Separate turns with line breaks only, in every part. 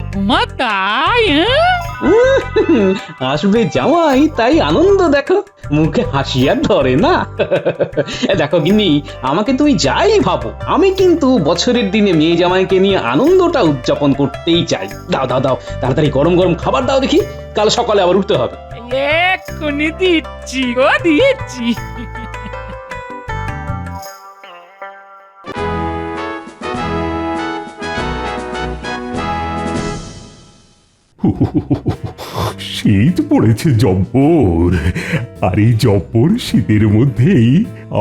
ঠাকুমা তাই?
আসবে জামাই তাই আনন্দ দেখো, মুখে হাসি আর ধরে না। দেখো গিন্নি, আমাকে তুমি যাই ভাবো, আমি কিন্তু বছরের দিনে মেয়ে জামাইকে নিয়ে আনন্দটা উদযাপন করতেই চাই। দাও দাও দাও, তাড়াতাড়ি গরম গরম খাবার দাও দেখি, কাল সকালে আবার উঠতে হবে।
এক্ষুনি দিচ্ছি গো, দিচ্ছি।
শীত পড়েছে জব্বর, আর এই জব্বর শীতের মধ্যেই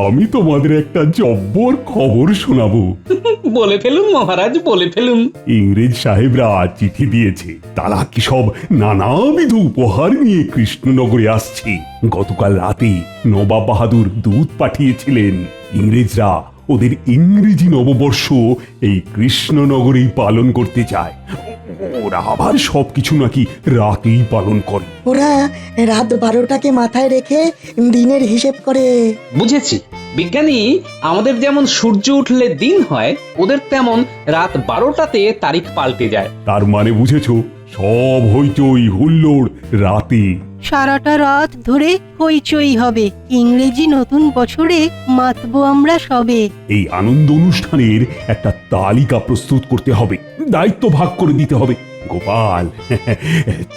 আমি তোমাদের একটা জব্বর খবর শোনাবো।
বলে ফেলুন মহারাজ, বলে ফেলুন।
ইংরেজ সাহেবরা চিঠি দিয়েছে, তারা কি সব নানাবিধ উপহার নিয়ে কৃষ্ণনগরে আসছে। গতকাল রাতে নবাব বাহাদুর দূত পাঠিয়েছিলেন। ইংরেজরা ওদের ইংরেজি নববর্ষ এই কৃষ্ণনগরেই পালন করতে চায়। ওরা আবার সবকিছু নাকি রাতেই পালন করে।
ওরা রাত 12টাকে মাথায় রেখে দিনের হিসেব করে।
বুঝেছি বিজ্ঞানী, আমাদের যেমন সূর্য উঠলে দিন হয়, ওদের তেমন রাত 12টাতে তারিখ পাল্টে যায়।
তার মানে বুঝেছো, সব হইচই হুল্লোড় রাতে।
সারাটা রাত ধরে হইচই হবে, ইংরেজি নতুন বছরে মাতবো আমরা সবে।
এই আনন্দ অনুষ্ঠানের একটা তালিকা প্রস্তুত করতে হবে, দায়িত্ব ভাগ করে দিতে হবে। গোপাল,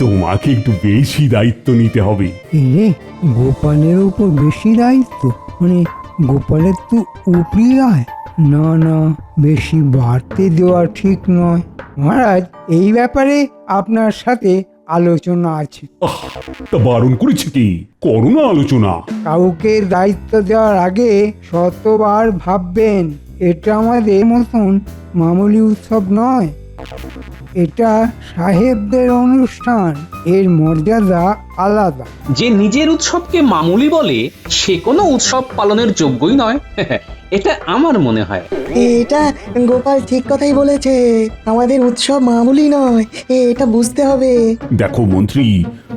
তোমাকে একটু বেশি দায়িত্ব নিতে হবে।
রে, গোপালের উপর বেশি দায়িত্ব? মানে গোপালের তো উপরি আয়। না না, বেশি বাড়তে দেওয়া ঠিক নয় মহারাজ। এই ব্যাপারে আপনার সাথে আলোচনা আছে।
তা বারণ করেছে কি? করো না আলোচনা।
কাউকে দায়িত্ব দেওয়ার আগে শতবার ভাববেন। এটা আমাদের মতন মামুলি উৎসব নয়, এটা সাহেবদের অনুষ্ঠান, এর মর্যাদা আলাদা।
যে নিজের উৎসবকে মামুলি বলে, সে কোনো উৎসব পালনের যোগ্যই নয়। এটা আমার মনে হয়।
এটা গোপাল ঠিক কথাই বলেছে, আমাদের উৎসব মামুলি নয়, এটা বুঝতে হবে।
দেখো মন্ত্রী,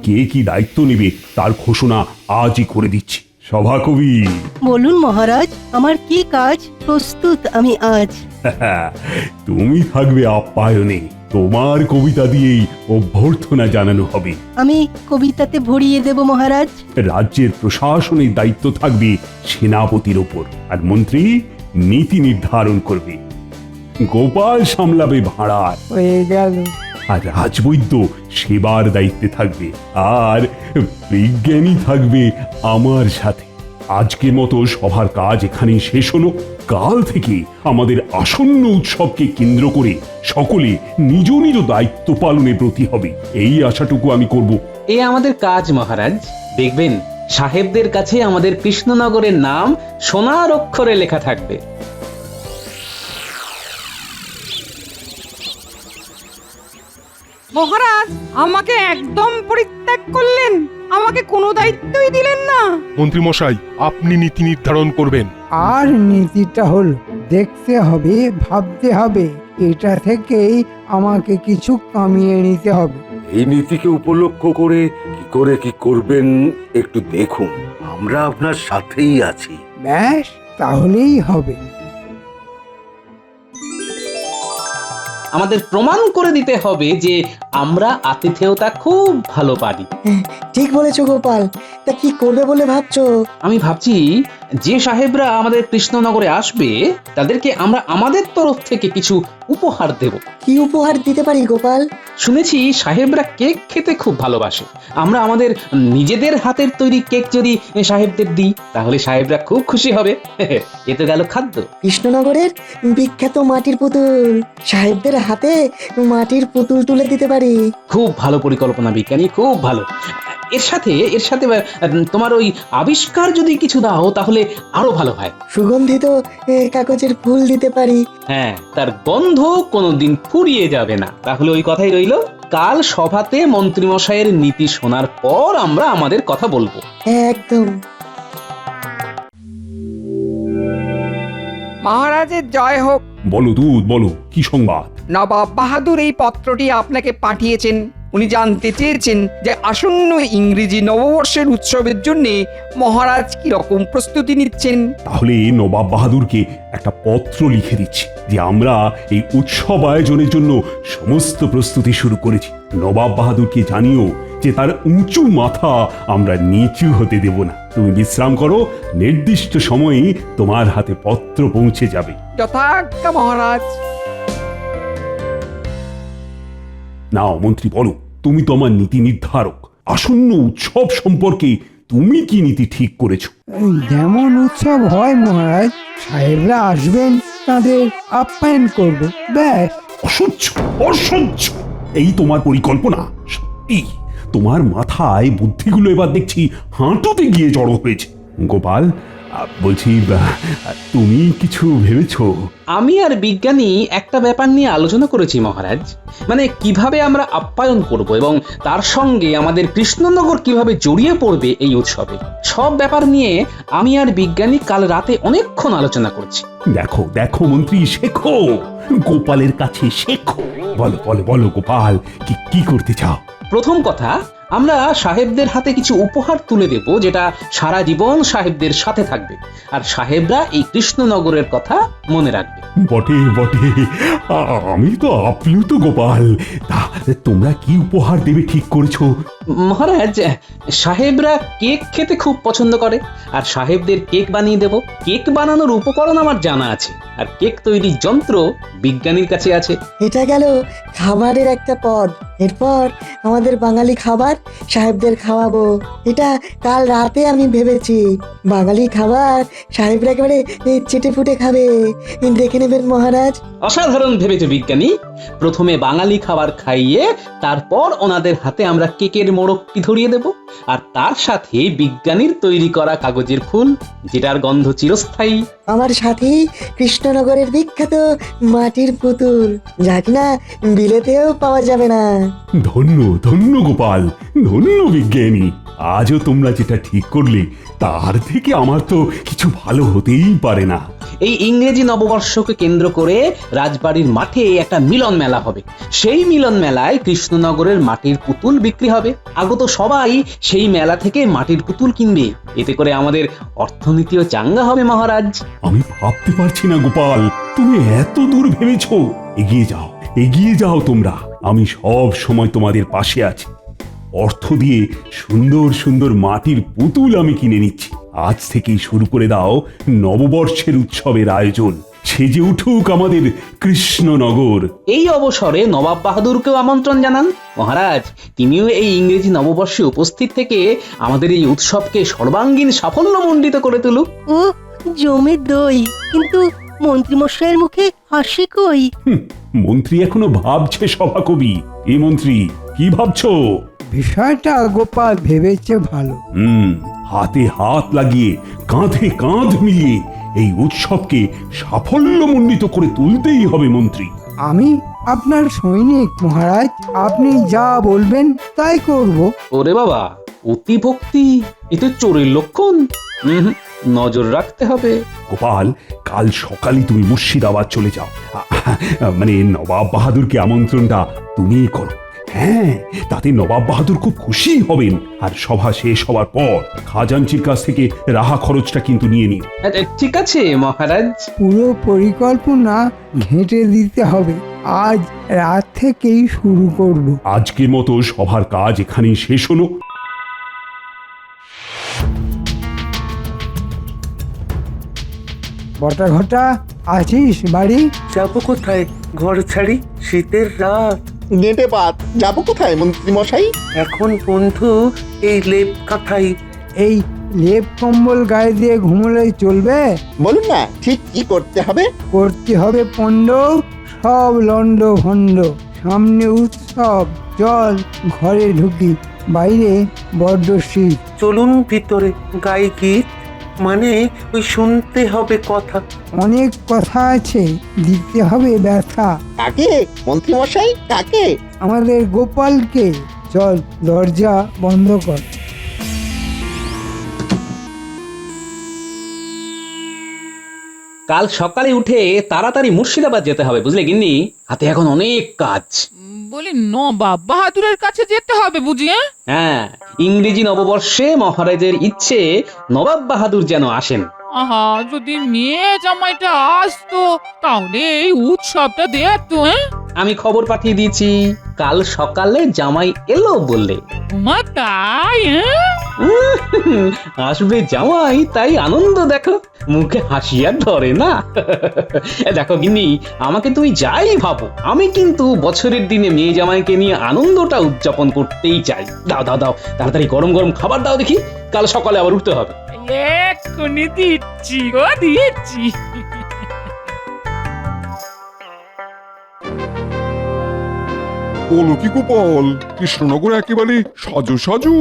কে কি দায়িত্ব নেবে তার ঘোষণা আজই করে দিচ্ছি। সভাকবি,
বলুন মহারাজ, আমার কি কাজ? প্রস্তুত আমি আজ।
তুমি থাকবে আপ্যায়নে, তোমার কবিতা দিয়েই অভ্যর্থনা জানানো হবে।
আমি কবিতাতে ভরিয়ে দেব মহারাজ।
রাজ্যের প্রশাসনের দায়িত্ব থাকবে সেনাপতির ওপর, আর মন্ত্রী নীতি নির্ধারণ করবে। গোপাল সামলাবে ভাড়ার,
হয়ে গেল।
আর রাজবৈদ্য সেবার দায়িত্বে থাকবে, আর বিজ্ঞানী থাকবে আমার সাথে। আজকের মতো সভার কাজ এখানেই শেষ হলো। কাল থেকে আমাদের আসন্ন উৎসবকে কেন্দ্র করে সকলে নিজ নিজ দায়িত্ব পালনে ব্রতী হবে, এই আশাটুকু আমি করব।
এ আমাদের কাজ মহারাজ। দেখবেন সাহেবদের কাছে আমাদের কৃষ্ণনগরের নাম সোনার অক্ষরে লেখা থাকবে।
মহারাজ আমাকে একদম পরিত্যাগ করলেন, আমাকে কোনো দায়িত্বই দিলেন না।
মন্ত্রী মশাই, আপনি নীতি নির্ধারণ করবেন।
আর নীতিটা হলো দেখতে হবে, ভাবতে হবে, এটা থেকেই আমাকে কিছু কামিয়ে নিতে হবে।
এই নীতিকে উপলক্ষ করে কি করবেন একটু দেখুন, আমরা আপনার সাথেই আছি।
ব্যাস, তাহলেই হবে।
আমাদের প্রমাণ করে দিতে হবে যে আমরা আতিথেয়তা খুব ভালো পারি।
ঠিক বলেছো গোপাল, তা কি করবে বলে ভাবছো?
আমি ভাবছি, যে সাহেবরা আমাদের কৃষ্ণনগরে আসবে তাদেরকে আমরা আমাদের তরফ থেকে কিছু উপহার দেব।
কি উপহার দিতে পারি গোপাল?
শুনেছি সাহেবরা কেক খেতে খুব ভালোবাসে। আমরা আমাদের নিজেদের হাতের তৈরি কেক যদি সাহেবদের দিই, তাহলে সাহেবরা খুব খুশি হবে। এ তো গেল খাদ্য।
কৃষ্ণনগরের বিখ্যাত মাটির পুতুল, সাহেবদের হাতে মাটির পুতুল তুলে দিতে পারি।
খুব ভালো পরিকল্পনা বিজ্ঞানী, খুব ভালো। এর সাথে তোমার ওই আবিষ্কার যদি কিছু দাও তাহলে আরো ভালো হয়।
সুগন্ধিত কাগজের ফুল দিতে পারি।
হ্যাঁ, তার গন্ধ কোনোদিন ফুরিয়ে যাবে না। তাহলে ওই কথাই রইলো, কাল সভাতে মন্ত্রীমশাইয়ের নীতি শোনার পর আমরা আমাদের কথা বলবো।
একদম।
মহারাজের জয় হোক।
বলো দুধ, বলো কি সংবাদ?
নবাব বাহাদুর এই পত্রটি আপনাকে পাঠিয়েছেন।
উনি জানতে চেয়েছেন যে আসন্ন ইংরেজি নববর্ষের উৎসবের জন্য মহারাজ কি রকম প্রস্তুতি নিচ্ছেন।
তাহলে নবাব বাহাদুরকে একটা পত্র লিখে দিচ্ছি যে আমরা এই উৎসব আয়োজনের জন্য সমস্ত প্রস্তুতি শুরু করেছি। নবাব বাহাদুরকে জানিও যে তার উঁচু মাথা আমরা নিচু হতে দেব না। তুমি বিশ্রাম করো, নির্দিষ্ট সময়ে তোমার হাতে পত্র পৌঁছে যাবে।
যথাজ্ঞা মহারাজ।
নাও মন্ত্রী, বলো, তুমি তো আমার নীতি নির্ধারক। আসন্ন উৎসব সম্পর্কে তুমি কি নীতি ঠিক করেছো?
যেমন উৎসব হয় মহারাজ, সাহেবরা আসবেন, তাদের আপ্যায়ন করব, ব্যাস।
অসহ্য, অসহ্য! এই তোমার পরিকল্পনা? সত্যি তোমার মাথায় বুদ্ধিগুলো এবার দেখছি হাঁটুতে গিয়ে জড়ো হয়েছে। গোপাল, বলছি, তুমি কিছু ভেবেছো?
আমি আর বিজ্ঞানী একটা ব্যাপার নিয়ে আলোচনা করেছি মহারাজ, মানে কিভাবে আমরা আপ্যায়ন করব এবং তার সঙ্গে আমাদের কৃষ্ণনগর কিভাবে জড়িয়ে পড়বে এই উৎসবে। সব ব্যাপার নিয়ে আমি আর বিজ্ঞানী কাল রাতে অনেকক্ষণ আলোচনা করছি।
দেখো দেখো মন্ত্রী, শেখো, গোপালের কাছে শেখো। বলো বলো বলো গোপাল, কি করতে চাও?
প্রথম কথা, আমরা সাহেবদের হাতে কিছু উপহার তুলে দেব যেটা সারা জীবন সাহেবদের সাথে থাকবে, আর সাহেবরা এই কৃষ্ণনগরের কথা মনে রাখবে।
বটে বটে, আমি তো আপ্লুত গোপাল। তা তোমরা কি উপহার দেবে ঠিক করেছো?
মহারাজ, সাহেবরা কেক খেতে খুব পছন্দ করে, আর সাহেবদের কেক বানিয়ে দেব। কেক বানানোর উপকরণ আমার জানা আছে, আর কেক তৈরির যন্ত্র বিজ্ঞানীর কাছে আছে।
এটা গেল খাবারের একটা পদ। এরপর আমাদের বাঙালি খাবার সাহেবদের খাওয়াবো। এটা কাল রাতে আমি ভেবেছি। বাঙালি খাবার সাহেবরা একেবারে চেটে ফুটে খাবে, দেখে নেবেন মহারাজ।
অসাধারণ ভেবেছে বিজ্ঞানী। প্রথমে বাঙালি খাবার খাইয়ে তারপর ওনাদের হাতে আমরা কেকের মোড়কটি ধরিয়ে দেব, আর তার সাথে বিজ্ঞানীর তৈরি করা কাগজের ফুল, যেটার গন্ধ চিরস্থায়ী।
আমার সাথে কৃষ্ণনগরের বিখ্যাত মাটির পুতুল, যা কিনা বিলেতেও পাওয়া যাবে না।
ধন্য ধন্য গোপাল, ধন্য বিজ্ঞানী। আজও তোমরা যেটা ঠিক করলে তার থেকে আমার তো কিছু ভালো হতেই পারে না।
এই ইংরেজি নববর্ষকে কেন্দ্র করে রাজবাড়ির মাঠে একটা মিলন মেলা হবে। সেই মিলন মেলায় কৃষ্ণনগরের মাটির পুতুল বিক্রি হবে। আগত সবাই সেই মেলা থেকে মাটির পুতুল কিনবে। এতে করে আমাদের অর্থনীতিও চাঙ্গা হবে মহারাজ।
আমি ভাবতে পারছি না গোপাল, তুমি এত দূর ভেবেছো। এগিয়ে যাও, এগিয়ে যাও তোমরা। আমি সব সময় তোমাদের পাশে আছি। অর্থ দিয়ে সুন্দর সুন্দর মাটির পুতুল আমি কিনে নিচ্ছি। আজ থেকেই শুরু করে দাও নববর্ষের উৎসবের আয়োজন। সেজে উঠুক আমাদের কৃষ্ণনগর।
এই অবসরে নবাব বাহাদুরকেও আমন্ত্রণ জানান মহারাজ। তিনিও এই ইংরেজি নববর্ষে উপস্থিত থেকে আমাদের এই উৎসবকে সর্বাঙ্গীন সাফল্যমণ্ডিত করে তুলুক।
ও জমে দই, কিন্তু মন্ত্রীমশাইয়ের মুখে হাসি কই?
মন্ত্রী এখনো ভাবছে সভাকবি। এ মন্ত্রী, কি ভাবছো?
বিষয়টা গোপাল ভেবেছে ভালো।
হাতে হাত লাগিয়ে কাঁধে কাঁধ মিলিয়ে এই উৎসবকে সাফল্যমণ্ডিত করে তুলতেই হবে মন্ত্রী।
আমি আপনার সৈনিক মহারাজ, আপনি যা বলবেন তাই করব।
ওরে বাবা, অতি ভক্তি এতে চোরের লক্ষণ। নজর রাখতে হবে।
গোপাল, কাল সকালে তুমি মুর্শিদাবাদ চলে যাও। মানে নবাব বাহাদুরকে আমন্ত্রণটা তুমিই করো। হ্যাঁ, তাতে নবাব বাহাদুর খুব খুশি হবেন। আর সভা শেষ হওয়ার পর খাজাঞ্চির কাছ থেকে রাহা খরচটা কিন্তু নিয়ে নিন।
ঠিক আছে মহারাজ।
পুরো পরিকল্পনা ঘেঁটে দিতে হবে। আজ রাত থেকেই শুরু করব।
আজকের মতো সভার কাজ এখানেই শেষ হলো।
বটা ঘটা আছিস বাড়ি?
যাবো কোথায় ঘর ছাড়ি, শীতের রাত।
নেটে পাত, যাবো কোথায় মন্ত্রী মশাই?
এখন বন্ধু এই লেপ কাঁথাই।
এই লেপ কম্বল গায়ে দিয়ে ঘুমোলেই চলবে?
বলুন না ঠিক কি করতে হবে?
করতে হবে পণ্ড, সব লন্ড ভণ্ড। সামনে উৎসব, চল ঘরে ঢুকি। বাইরে বড্ড শীত।
চলুন ভিতরে, গাই গীত, মানে ওই শুনতে হবে কথা।
অনেক কথা আছে, দিতে হবে ব্যথা।
কাকে মন্ত্রী মশাই, কাকে?
আমাদের গোপালকে। চল দরজা বন্ধ কর।
কাল সকালে উঠে তাড়াতাড়ি মুর্শিদাবাদ যেতে হবে, বুঝলে গিন্নি? হাতে এখন অনেক কাজ।
বলি নবাব বাহাদুরের কাছে যেতে হবে বুঝি?
হ্যাঁ, ইংরেজি নববর্ষে মহারাজের ইচ্ছে নবাব বাহাদুর যেন আসেন।
আহা, যদি মেয়ে জামাইটা আসতো তাহলে এই উৎসবটা দেখতো।
আমি খবর পাঠিয়ে দিয়েছি, কাল সকালে জামাই এলো বললে।
মা তাই?
আসবে জামাই, তাই আনন্দ দেখো, মুখে হাসি আর ধরে না। দেখো গিন্নি, আমাকে তুমি যাই ভাবো, আমি কিন্তু বছরের দিনে মেয়ে জামাইকে নিয়ে আনন্দটা উদযাপন করতেই চাই। দাও দাও দাও, তাড়াতাড়ি গরম গরম খাবার দাও দেখি, কাল সকালে আবার উঠতে হবে।
এক্ষুনি দিচ্ছি গো, দিচ্ছি।
বলো কি গোপাল, কৃষ্ণনগর একেবারে সাজু সাজু।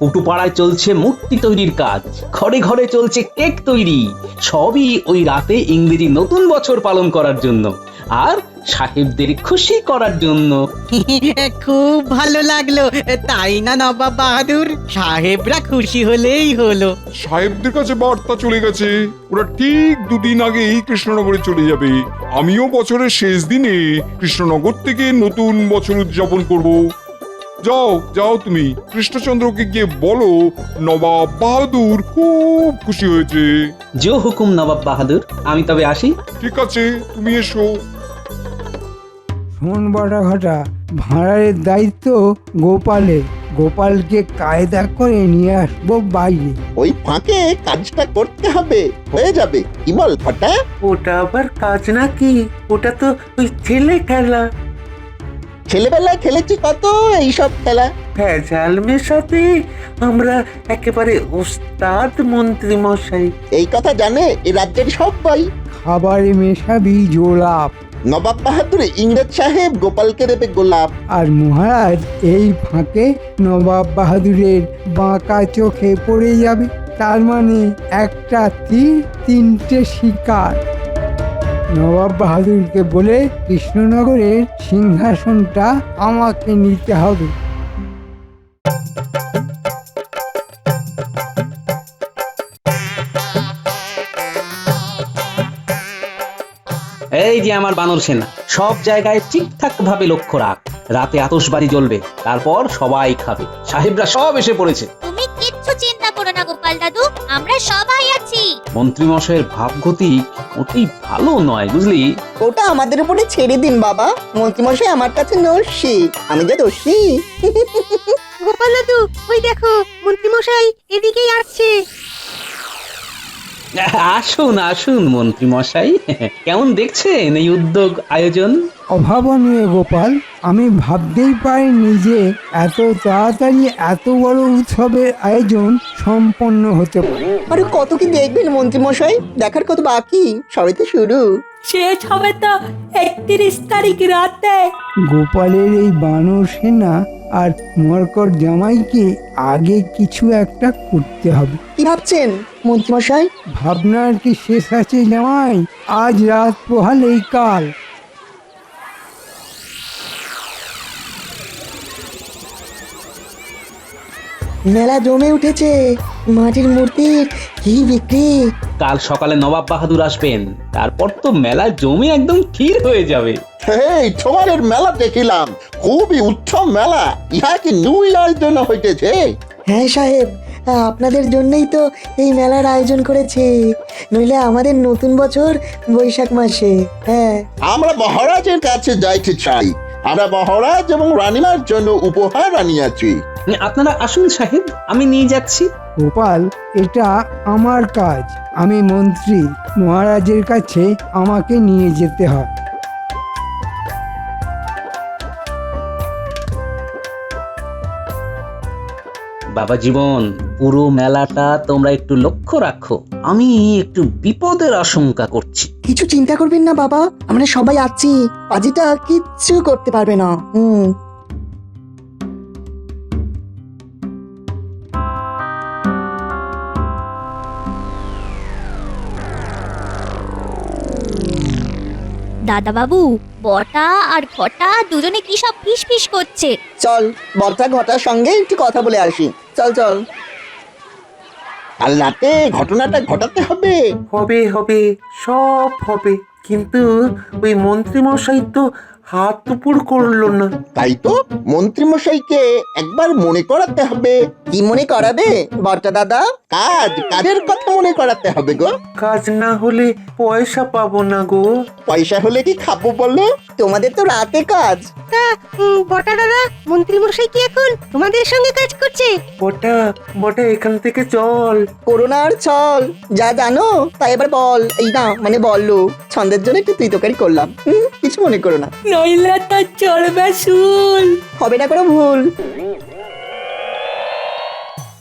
পটুপাড়ায় চলছে মূর্তি তৈরির কাজ, ঘরে ঘরে চলছে কেক তৈরি, সবই ওই রাতে ইংরেজি নতুন বছর পালন করার জন্য আর সাহেবদের খুশি করার জন্য।
খুব ভালো লাগলো, তাই না নবাব বাহাদুর? সাহেবরা খুশি হলেই হলো।
সাহেবদের কাছে বার্তা চলে গেছে, ওরা ঠিক দুদিন আগেই কৃষ্ণনগরে চলে যাবে। আমিও বছরের শেষ দিনে কৃষ্ণনগর থেকে নতুন বছর উদযাপন করব। যাও যাও, তুমি কৃষ্ণচন্দ্রকে গিয়ে বলো নবাব বাহাদুর খুব খুশি হয়েছে।
জো হুকুম নবাব বাহাদুর, আমি তবে আসি।
ঠিক আছে, তুমি এসো।
শোন বড়া ঘটা, ভাঁড়ারের দায়িত্ব গোপালের। গোপালকে কায়দা করে নিয়ে আসবো বাইরে।
ওই ফাঁকে কাজটা করতে হবে, হয়ে যাবে। কি বল ফটা?
ওটা আবার কাজ নাকি? ওটা তো ওই ছেলে খেলা।
ছেলেবেলায় খেলেছি কত এইসব খেলা।
ভেজাল মেশাতে আমরা একেবারে ওস্তাদ মন্ত্রী মশাই।
এই কথা জানে এ রাজ্যের সবাই।
খাবারে মেশাবি জোলাপ,
নবাব বাহাদুর ইংরেজ সাহেব গোপালকে দেবে গোলাপ।
আর মহারাজ এই ফাঁকে নবাব বাহাদুরের বাঁকা চোখে পড়ে যাবে। তার মানে একটা তীর, তিনটে শিকার। নবাব বাহাদুরকে বলে কৃষ্ণনগরের সিংহাসনটা আমাকে নিতে হবে।
এই যে আমার বানর সেনা, সব জায়গায় ঠিকঠাক ভাবে লক্ষ্য রাখ। রাতে আতশবাজি জ্বলবে, তারপর সবাই খাবে। সাহেবরা সব এসে পড়েছে।
তুমি কিচ্ছু চিন্তা করো না গোপাল দাদু, আমরা সবাই আছি।
মন্ত্রী মশাইয়ের ভাবগতি মোটেই ভালো নয়, বুঝলি?
ওটা আমাদের উপরে ছেড়ে দিন বাবা। মন্ত্রীমশাই আমার কাছে নস্যি, আমি যে দোষী।
গোপাল দাদু, ওই দেখো মন্ত্রী মশাই এদিকেই আসছে।
আসুন আসুন মন্ত্রী মশাই, কেমন দেখছেন এই উদ্যোগ আয়োজন?
অভাবনীয় গোপাল, আমি ভাবতেই পারিনি যে এত তাড়াতাড়ি এত বড় উৎসবের আয়োজন সম্পন্ন হতে পারে।
আরে কত কি দেখবেন মন্ত্রীমশাই, দেখার কত বাকি, সবে তো শুরু।
শেষ হবে তো 31 তারিখ রাতে।
গোপালের এই বানর সেনা আর মরকট জামাইকে আগে কিছু একটা করতে হবে।
কি ভাবছেন মন্ত্রীমশাই?
ভাবনার কি শেষ আছে জামাই? আজ রাত পোহালেই কাল।
মেলা জমে উঠেছে, মাটির মূর্তির কি বিক্রি!
কাল সকালে নবাব বাহাদুর আসবেন, তারপর তো মেলা জমে একদম ক্ষীর হয়ে যাবে।
এই তোমাদের মেলা দেখিলাম, খুবই উৎসব মেলা। ইহা কি নিউ ইয়ার জন্য হইতেছে?
হ্যাঁ সাহেব, আপনাদের জন্যই তো এই মেলার আয়োজন করেছি, নইলে আমাদের নতুন বছর বৈশাখ মাসে। হ্যাঁ,
আমরা মহারাজের কাছে যাইতে চাই। আমরা মহারাজ এবং রানীমার জন্য উপহার আনিয়াছি।
আপনারা আসুন সাহেব, আমি নিয়ে যাচ্ছি।
গোপাল, এটা আমার কাজ। আমি মন্ত্রী, মহারাজের কাছে আমাকে নিয়ে যেতে হয়।
বাবা জীবন, পুরো মেলাটা তোমরা একটু লক্ষ্য রাখো, আমি একটু বিপদের আশঙ্কা করছি।
কিছু চিন্তা করবেন না বাবা, আমরা সবাই আছি। পাজিটা কিচ্ছু করতে পারবে না।
দাদা বাবু, বটা আর ঘটা দুজনে কি সব ফিস ফিস করছে।
চল বর্তা ঘটার সঙ্গে একটু কথা বলে আসি। চল চল। কাল রাতে ঘটনাটা ঘটাতে হবে।
হবে হবে, সব হবে, কিন্তু ওই মন্ত্রী মশাই তো হাত উপর করলো না।
তাই তো মন্ত্রীমশাইকে একবার মনে করাতে হবে।
কি মনে করাবে বর্তা দাদা?
কাজের কথা মনে করাতে হবে গো।
কাজ না হলে পয়সা পাবো না গো।
পয়সা হলে কি খাবো বলো?
তোমাদের তো রাতে কাজ।
বটা দাদা, মন্ত্রী মশাই কি এখন তোমাদের সঙ্গে কাজ করছে?
বটা বটা, এখান থেকে চল।
করোনার ছল যা জানো তাই এবার বল। এই না মানে বললো ছন্দের জন্য একটু তুই তরকারি করলাম, কিছু মনে করো না।
নইলে তো চলবে শুল।
হবে না কোনো ভুল।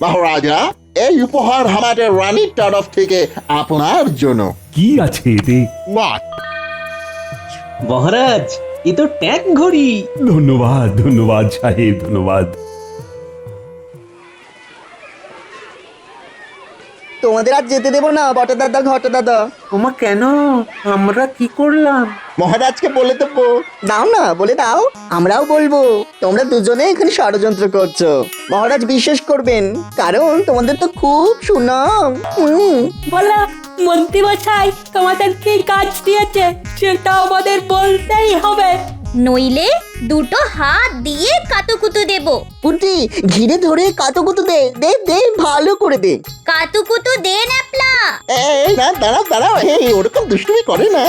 মহারাজা, এই উপহার আমাদের রানীর তরফ থেকে আপনার জন্য।
কি আছে এতে?
মহারাজ, এ তো ট্যাঙ্ক ঘড়ি।
ধন্যবাদ ধন্যবাদ সাহেব, ধন্যবাদ।
তোমাদের আর যেতে দেবো না বটা দাদা, ঘটা দাদা।
ওমা কেন? আমরা কি করলাম?
মহারাজকে বলে দেবো।
দাও না, বলে দাও। আমরাও বলবো তোমরা দুজনে এখানে ষড়যন্ত্র করছো। মহারাজ বিশ্বাস করবেন, কারণ তোমাদের তো খুব সুনাম।
বলা মন্ত্রী মশাই তোমাদের কি কাজ দিয়েছে সেটা আমাদের বলতেই হবে,
নইলে দুটো হাত দিয়ে কাতুকুতু দেব।
পুটি ঘিরে ধরে কাতুকুতু দে দে দে, ভালো করে দে।
কাতুকুতু দে ন্যাপলা।
এই না, দাঁড়াও দাঁড়াও, এই ওরকম দুষ্টুমি করে না।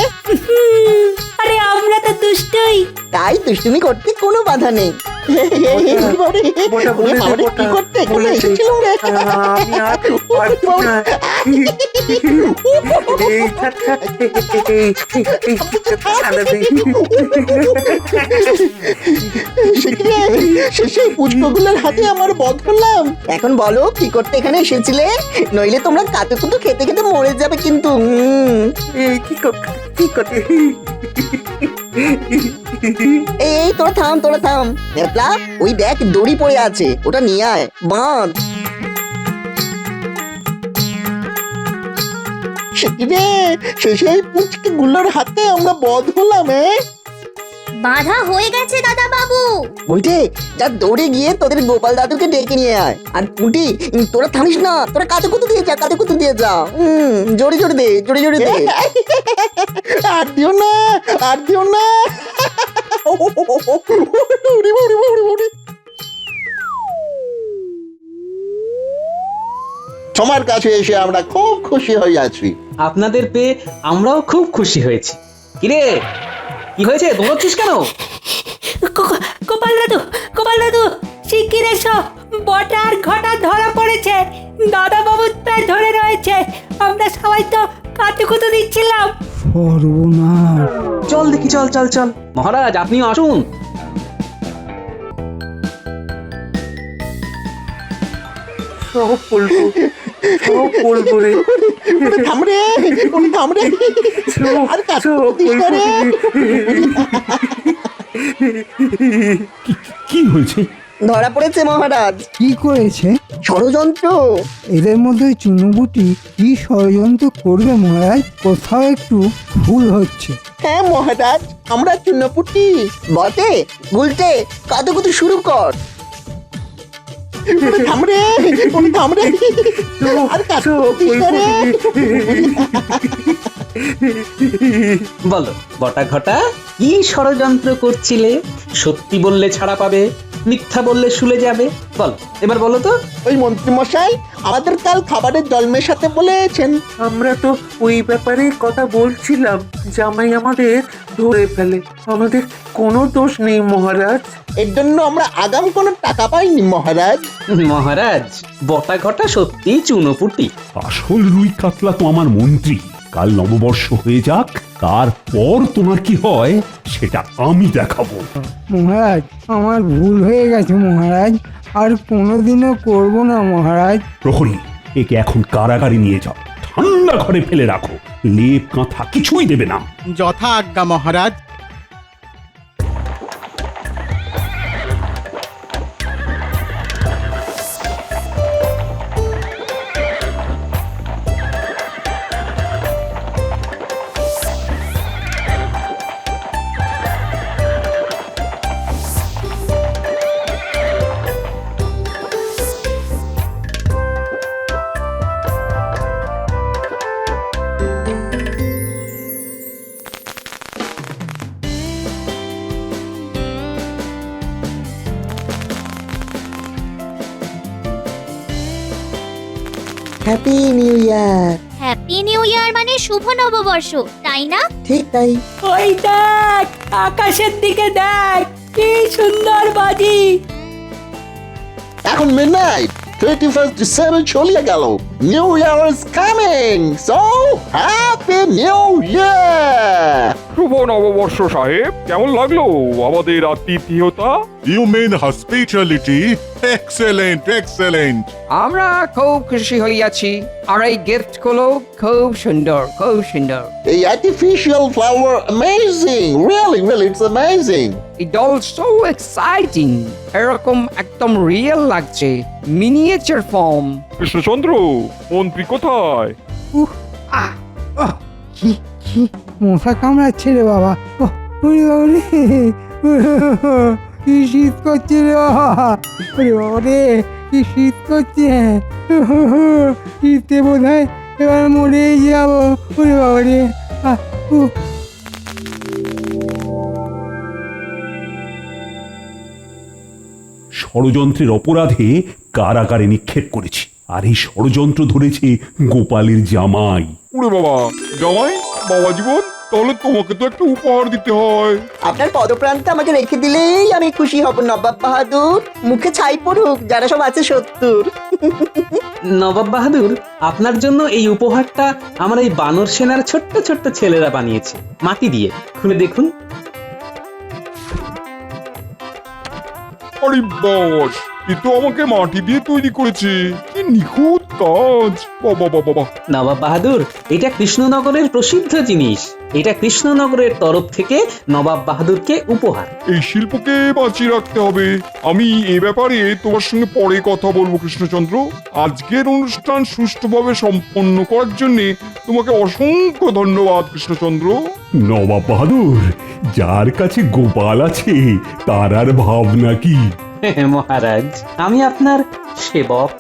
আরে আমরা তো দুষ্টই।
তাই দুষ্টুমি করতে কোনো বাধা নেই।
বটা বলে দে, বটা,
কি করতে এখানে
বলে দে।
এসেছিলাম রে?
আমি আর পারছি না। এই ছাড়, ছাড়, এই ছাড়া দে।
শেষে পুষ্পগুলোর হাতে আমার বধ করলাম।
এখন বলো কি করতে এখানে এসেছিলে, নইলে তোমরা কাতুকুতু খেতে খেতে মরে যাবে কিন্তু।
এই কি করতে?
এই তোরা থাম, তোরা থাম। নেপলা, ওই দেখ দড়ি পড়ে আছে, ওটা নিয়ে আয়, বাঁধ।
শেষে এই পুচকে গুলোর হাতে আমরা বধ হলাম।
বাধা হয়ে গেছে দাদা বাবু।
বলছে যা দৌড়ে গিয়ে তোদের গোপাল দাদুকে ডেকে নিয়ে আয়। আর পুঁটি তোরা থামিস না, তোরা কাতুকুতু দিয়ে যা, কাতুকুতু দিয়ে যা। জোরে জোরে দে, জোরে জোরে দে।
আর দিও না, আর দিও না। তোমার কাছে এসে আমরা খুব খুশি হয়ে আছি।
আপনাদের পেয়ে আমরাও খুব খুশি হয়েছি। কিরে, কি হয়েছে, দৌড়চ্ছিস কেন?
গোপাল দাদু শিগগির এসো, বটা আর ঘটা ধরা পড়েছে। দাদা বাবু প্রায় ধরে রয়েছে, আমরা সবাই তো কাতুকুতু দিচ্ছিলাম।
সর্বনাশ।
চল দেখি, চল চল চল। মহারাজ, আপনিও আসুন।
সব বলবো, সব বলবো রে।
থামরে, থামরে। আর কাছে
কি হয়েছে?
ধরা পড়েছে মহারাজ।
কি করেছে?
ষড়যন্ত্র।
এদের মধ্যে চুনুবুটি কি ষড়যন্ত্র করবে মহারাজ? কোথাও একটু ভুল হচ্ছে।
হ্যাঁ মহারাজ, আমরা চুনপুটি।
বটে গুলটে, কাতুকুতু শুরু কর।
থামরে, থামরে। আর কাছে
বলো বটা ঘটা, কি ষড়যন্ত্র করছিলে? সত্যি বললে ছাড়া পাবে, মিথ্যা বললে শুলে যাবে। বল, এবার বলো তো।
ওই মন্ত্রী মশাই আমাদের কাল খাবারের জল মেশাতে বলেছেন।
আমরা তো ওই ব্যাপারে কথা বলছিলাম, জামাই আমাদের ধরে ফেলে। আমাদের কোনো দোষ নেই মহারাজ।
এর জন্য আমরা আগাম কোনো টাকা পাইনি মহারাজ।
মহারাজ, বটা ঘটা সত্যি চুনোপুটি।
আসল রুই কাতলা তো আমার মন্ত্রী। কাল নববর্ষ হয়ে যাক, তারপর তোমার কি হয় সেটা আমি দেখাবো।
মহারাজ আমার ভুল হয়ে গেছে মহারাজ, আর কোনোদিনও করব না মহারাজ।
প্রহরী, একে এখন কারাগারে নিয়ে যাও, ঠান্ডা ঘরে ফেলে রাখো, লেপ কাঁথা কিছুই দেবে না।
যথা আজ্ঞা মহারাজ।
Happy new year.
Happy new year মানে শুভ নববর্ষ, তাই না?
ঠিক তাই।
ওই দেখ, আকাশের দিকে দেখ, কি সুন্দর বাজি।
এখন মিডনাইট 31st ডিসেম্বর চলে গেল। New year is coming, so happy new year.
শুভ নববর্ষ সাহেব, কেমন লাগলো আমাদের আতিথেয়তা?
You mean hospitality? Excellent excellent.
আমরা খুব খুশি হইয়াছি, আর এই গিফট গুলো খুব সুন্দর, খুব সুন্দর।
এই artificial flower amazing, really it's amazing.
It also exciting, এরকম একদম রিয়েল লাগছে, মিনিয়েচার ফর্ম।
কৃষ্ণচন্দ্র, মন্ত্রী কোথায়?
আহ কি কি মশা কামড়াচ্ছে রে বাবা। ওরে বাবা রে, কি শীত করছে রে বাবা। ওরে বাবা রে, কি শীত করছে। শীতে বোধ হয় এবার মরেই যাবো। ওরে বাবা রে।
ষড়যন্ত্রের অপরাধে কারাগারে নিক্ষেপ করেছি, আর এই ষড়যন্ত্র ধরেছে গোপালের জামাই।
উড়ে বাবা, জামাই, বাবা জীবন, তাহলে তোমাকে তো একটা উপহার দিতে হয়।
আপনার পদপ্রান্তে আমাকে রেখে দিলেই আমি খুশি হব নবাব বাহাদুর। মুখে ছাই পড়ুক যারা সব আছে শত্রুর।
নবাব বাহাদুর, আপনার জন্য এই উপহারটা আমার এই বানর সেনার ছোট্ট ছোট্ট ছেলেরা বানিয়েছে মাটি দিয়ে। খুলে দেখুন।
আরে বাস, এ তো আমাকে মাটি দিয়ে তৈরি করেছে, কি নিখুঁত কাজ। বাবা বাবা বাবা।
নবাব বাহাদুর, এটা কৃষ্ণনগরের প্রসিদ্ধ জিনিস। এটা কৃষ্ণনগরের তরফ থেকে নবাব বাহাদুরকে উপহার।
এই শিল্পকে বাঁচিয়ে রাখতে হবে। আমি এ ব্যাপারে তোমার সঙ্গে পরে কথা বলবো কৃষ্ণচন্দ্র। আজকের অনুষ্ঠান সুষ্ঠুভাবে সম্পন্ন করার জন্য তোমাকে অসংখ্য ধন্যবাদ কৃষ্ণচন্দ্র।
নবাব বাহাদুর, যার কাছে গোপাল আছে তার আর ভাবনা কি?
মহারাজ, আমি আপনার সেবক।